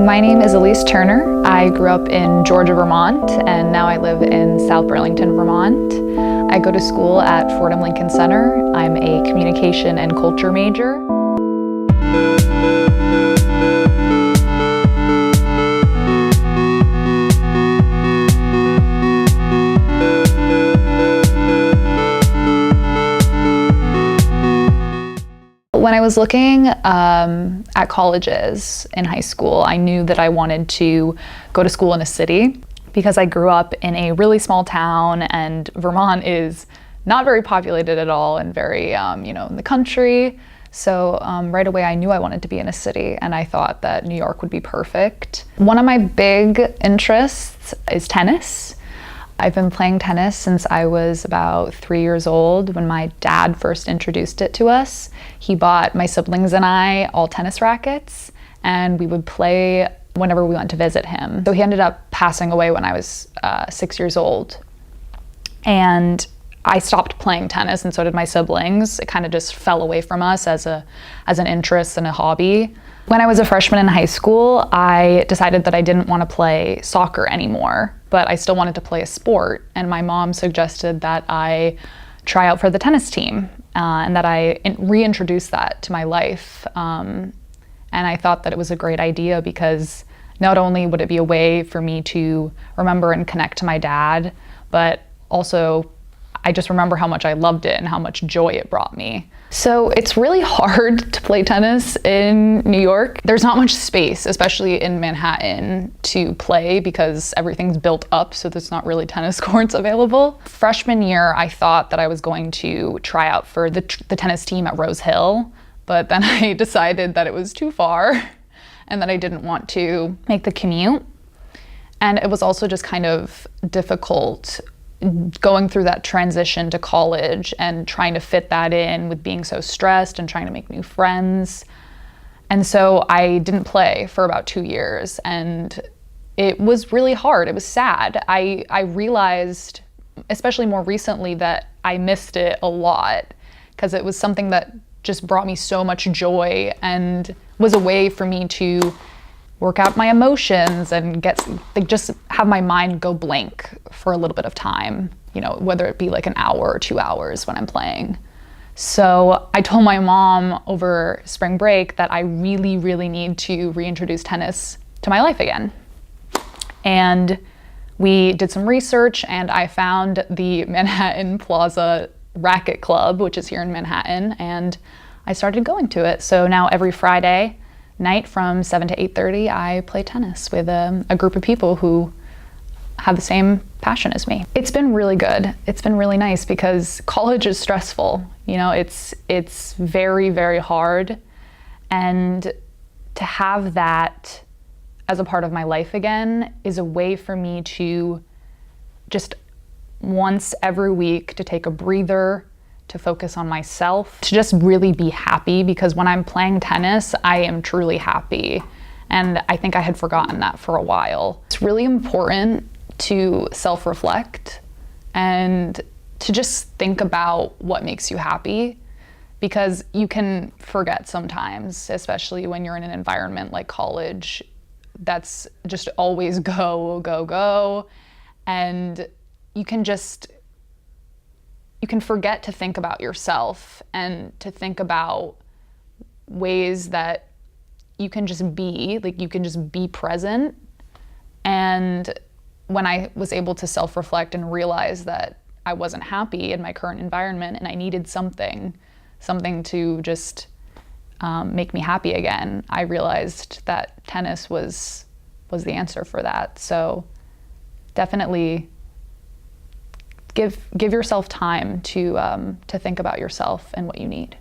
My name is Elise Turner. I grew up in Georgia, Vermont, and now I live in South Burlington, Vermont. I go to school at Fordham Lincoln Center. I'm a communication and culture major. When I was looking at colleges in high school, I knew that I wanted to go to school in a city because I grew up in a really small town, and Vermont is not very populated at all and very, in the country. So right away I knew I wanted to be in a city, and I thought that New York would be perfect. One of my big interests is tennis. I've been playing tennis since I was about 3 years old when my dad first introduced it to us. He bought my siblings and I all tennis rackets, and we would play whenever we went to visit him. So he ended up passing away when I was 6 years old. And I stopped playing tennis, and so did my siblings. It kind of just fell away from us as an interest and a hobby. When I was a freshman in high school, I decided that I didn't want to play soccer anymore, but I still wanted to play a sport, and my mom suggested that I try out for the tennis team and that I reintroduce that to my life. And I thought that it was a great idea because not only would it be a way for me to remember and connect to my dad, but also I just remember how much I loved it and how much joy it brought me. So it's really hard to play tennis in New York. There's not much space, especially in Manhattan, to play because everything's built up, so there's not really tennis courts available. Freshman year, I thought that I was going to try out for the tennis team at Rose Hill, but then I decided that it was too far and that I didn't want to make the commute. And it was also just kind of difficult going through that transition to college and trying to fit that in with being so stressed and trying to make new friends. And so I didn't play for about 2 years, and it was really hard. It was sad. I realized, especially more recently, that I missed it a lot because it was something that just brought me so much joy and was a way for me to work out my emotions and just have my mind go blank for a little bit of time, whether it be like an hour or 2 hours when I'm playing. So I told my mom over spring break that I really, really need to reintroduce tennis to my life again. And we did some research, and I found the Manhattan Plaza Racket Club, which is here in Manhattan, and I started going to it. So now every Friday night from 7 to 8:30, I play tennis with a group of people who have the same passion as me. It's been really good. It's been really nice because college is stressful. It's very, very hard. And to have that as a part of my life again is a way for me to just once every week to take a breather, to focus on myself, to just really be happy, because when I'm playing tennis, I am truly happy. And I think I had forgotten that for a while. It's really important to self-reflect and to just think about what makes you happy, because you can forget sometimes, especially when you're in an environment like college that's just always go, go, go. And you can forget to think about yourself and to think about ways that you can just be present. And when I was able to self-reflect and realize that I wasn't happy in my current environment and I needed something to just make me happy again, I realized that tennis was the answer for that. So definitely give yourself time to think about yourself and what you need.